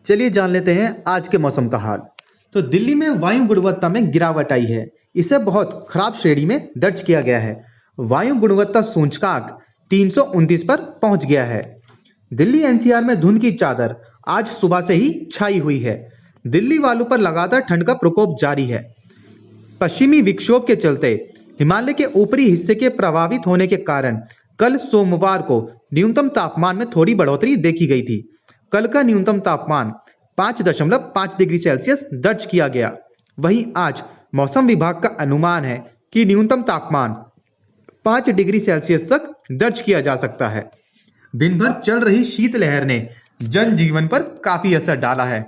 चलिए जान लेते हैं आज के मौसम का हाल। तो दिल्ली में वायु गुणवत्ता में गिरावट आई है। इसे बहुत खराब श्रेणी में दर्ज किया गया है। वायु गुणवत्ता सूचकांक 329 पर पहुंच गया है। दिल्ली एनसीआर में धुंध की चादर आज सुबह से ही छाई हुई है। दिल्ली वालों पर लगातार ठंड का प्रकोप जारी है। पश्चिमी विक्षोभ के चलते हिमालय के ऊपरी हिस्से के प्रभावित होने के कारण कल सोमवार को न्यूनतम तापमान में थोड़ी बढ़ोतरी देखी गई थी। कल का न्यूनतम तापमान 5.5 डिग्री सेल्सियस दर्ज किया गया। वहीं आज मौसम विभाग का अनुमान है कि न्यूनतम तापमान 5 डिग्री सेल्सियस तक दर्ज किया जा सकता है। दिन भर चल रही शीतलहर ने जनजीवन पर काफी असर डाला है।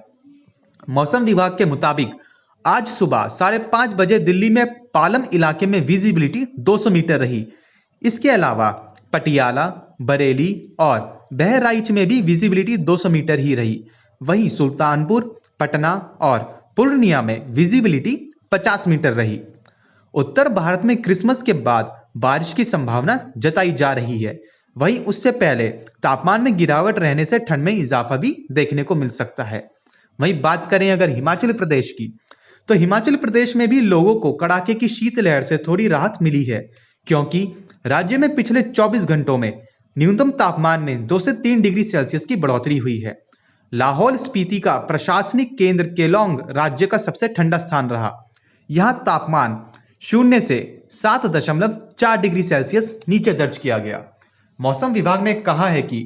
मौसम विभाग के मुताबिक आज सुबह 5:30 बजे दिल्ली में पालम इलाके में विजिबिलिटी 200 मीटर रही। इसके अलावा पटियाला, बरेली और बहराइच में भी विजिबिलिटी 200 मीटर ही रही। वहीं सुल्तानपुर, पटना और पूर्णिया में विजिबिलिटी 50 मीटर रही। उत्तर भारत में क्रिसमस के बाद बारिश की संभावना जताई जा रही है। वहीं उससे पहले तापमान में गिरावट रहने से ठंड में इजाफा भी देखने को मिल सकता है। वहीं बात करें अगर हिमाचल प्रदेश की, तो हिमाचल प्रदेश में भी लोगों को कड़ाके की शीतलहर से थोड़ी राहत मिली है, क्योंकि राज्य में पिछले 24 घंटों में न्यूनतम तापमान में 2 से 3 डिग्री सेल्सियस की बढ़ोतरी हुई है। लाहौल स्पीति का प्रशासनिक केंद्र केलोंग राज्य का सबसे ठंडा स्थान रहा। यहां तापमान 0 से 7.4 डिग्री सेल्सियस नीचे दर्ज किया गया। मौसम विभाग ने कहा है कि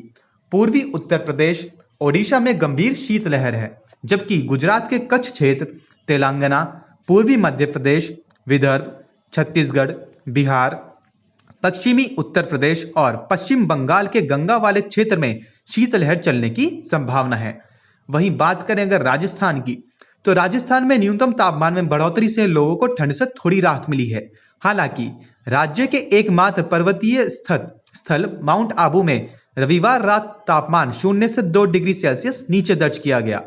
पूर्वी उत्तर प्रदेश, ओडिशा में गंभीर शीतलहर है, जबकि गुजरात के कच्छ क्षेत्र, तेलंगाना, पूर्वी मध्य प्रदेश, विदर्भ, छत्तीसगढ़, बिहार, पश्चिमी उत्तर प्रदेश और पश्चिम बंगाल के गंगा वाले क्षेत्र में शीतलहर चलने की संभावना है। वहीं बात करें अगर राजस्थान की, तो राजस्थान में न्यूनतम तापमान में बढ़ोतरी से लोगों को ठंड से थोड़ी राहत मिली है। हालांकि राज्य के एकमात्र पर्वतीय स्थल माउंट आबू में रविवार रात तापमान 0 से 2 डिग्री सेल्सियस नीचे दर्ज किया गया।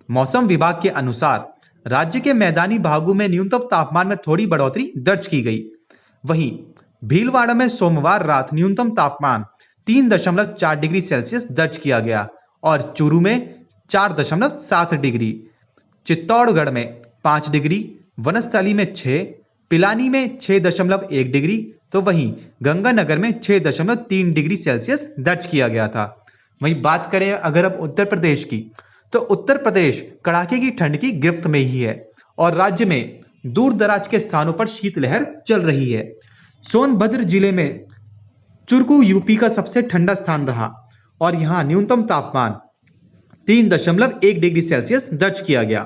मौसम विभाग के अनुसार राज्य के मैदानी भागों में न्यूनतम तापमान में थोड़ी बढ़ोतरी दर्ज की गई। वहीं भीलवाड़ा में सोमवार रात न्यूनतम तापमान 3.4 डिग्री सेल्सियस दर्ज किया गया और चूरू में 4.7 डिग्री, चित्तौड़गढ़ में 5 डिग्री, वनस्थली में 6, पिलानी में 6.1 डिग्री, तो वहीं गंगानगर में 6.3 डिग्री सेल्सियस दर्ज किया गया था। वहीं बात करें अगर अब उत्तर प्रदेश की, तो उत्तर प्रदेश कड़ाके की ठंड की गिरफ्त में ही है और राज्य में दूर दराज के स्थानों पर शीतलहर चल रही है। सोनभद्र जिले में चुरकू यूपी का सबसे ठंडा स्थान रहा और यहां न्यूनतम तापमान 3.1 डिग्री सेल्सियस दर्ज किया गया।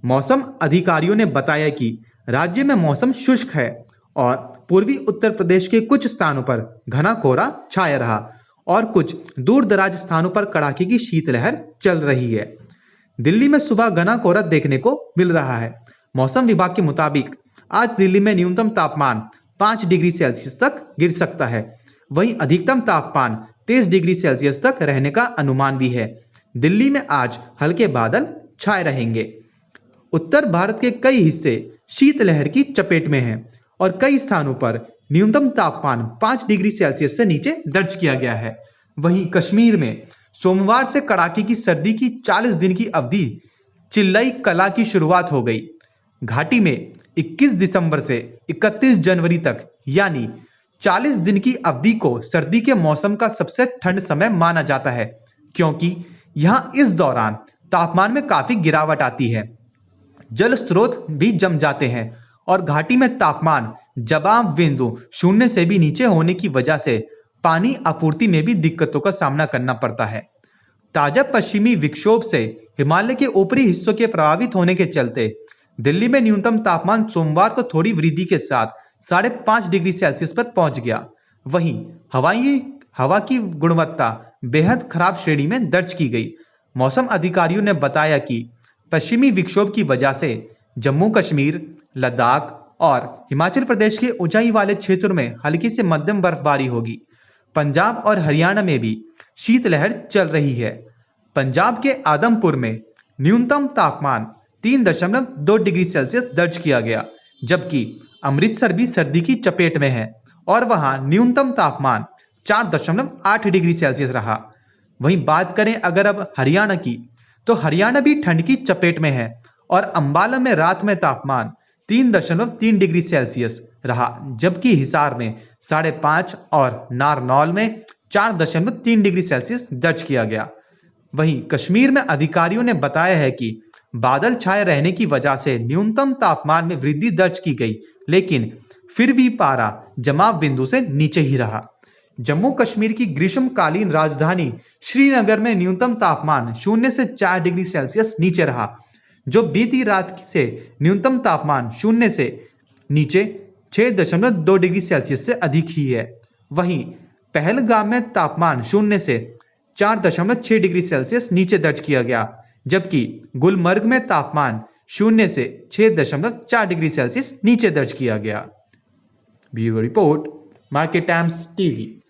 मौसम अधिकारियों ने बताया कि राज्य में मौसम शुष्क है और पूर्वी उत्तर प्रदेश के कुछ स्थानों पर घना कोहरा छाया रहा और कुछ दूर दराज स्थानों पर कड़ाके की शीतलहर चल रही है। दिल्ली में सुबह घना कोहरा देखने को मिल रहा है। मौसम विभाग के मुताबिक आज दिल्ली में न्यूनतम तापमान 5 डिग्री सेल्सियस तक गिर सकता है। वहीं अधिकतम तापमान 23 डिग्री सेल्सियस तक रहने का अनुमान भी है। दिल्ली में आज हल्के बादल छाए रहेंगे। उत्तर भारत के कई हिस्से शीतलहर की चपेट में हैं और कई स्थानों पर न्यूनतम तापमान 5 डिग्री सेल्सियस से नीचे दर्ज किया गया है। वहीं कश्मीर में सोमवार से कड़ाके की सर्दी की 40 दिन की अवधि चिल्लई कला की शुरुआत हो गई। घाटी में 21 दिसंबर से 31 जनवरी तक यानी 40 दिन की अवधि को सर्दी के मौसम का सबसे ठंड समय माना जाता है, क्योंकि यहां इस दौरान तापमान में काफी गिरावट आती है। जल स्रोत भी जम जाते हैं और घाटी में तापमान जमाव बिंदु 0 से भी नीचे होने की वजह से पानी आपूर्ति में भी दिक्कतों का सामना करना पड़ता है। ताजा पश्चिमी विक्षोभ से हिमालय के ऊपरी हिस्सों के प्रभावित होने के चलते दिल्ली में न्यूनतम तापमान सोमवार को थोड़ी वृद्धि के साथ 5.5 डिग्री सेल्सियस पर पहुंच गया। वहीं हवा की गुणवत्ता बेहद खराब श्रेणी में दर्ज की गई। मौसम अधिकारियों ने बताया कि पश्चिमी विक्षोभ की वजह से जम्मू कश्मीर, लद्दाख और हिमाचल प्रदेश के ऊंचाई वाले क्षेत्रों में हल्की से मध्यम बर्फबारी होगी। पंजाब और हरियाणा में भी शीतलहर चल रही है। पंजाब के आदमपुर में न्यूनतम तापमान 3.2 डिग्री सेल्सियस दर्ज किया गया, जबकि अमृतसर भी सर्दी की चपेट में है और वहां न्यूनतम तापमान 4.8 डिग्री सेल्सियस रहा। वहीं बात करें अगर अब हरियाणा की, तो हरियाणा भी ठंड की चपेट में है और अंबाला में रात में तापमान 3.3 डिग्री सेल्सियस रहा, जबकि हिसार में 5.5 और नारनौल में 4.3 डिग्री सेल्सियस दर्ज किया गया। वहीं कश्मीर में अधिकारियों ने बताया है कि बादल छाए रहने की वजह से न्यूनतम तापमान में वृद्धि दर्ज की गई, लेकिन फिर भी पारा जमाव बिंदु से नीचे ही रहा। जम्मू कश्मीर की ग्रीष्मकालीन राजधानी श्रीनगर में न्यूनतम तापमान 0 से 4 डिग्री सेल्सियस नीचे रहा, जो बीती रात से न्यूनतम तापमान 0 से नीचे 6.2 डिग्री सेल्सियस से अधिक ही है। वहीं पहलगाम में तापमान 0 से 4.6 डिग्री सेल्सियस नीचे दर्ज किया गया, जबकि गुलमर्ग में तापमान 0 से 6.4 डिग्री सेल्सियस नीचे दर्ज किया गया। Bureau report, market times TV.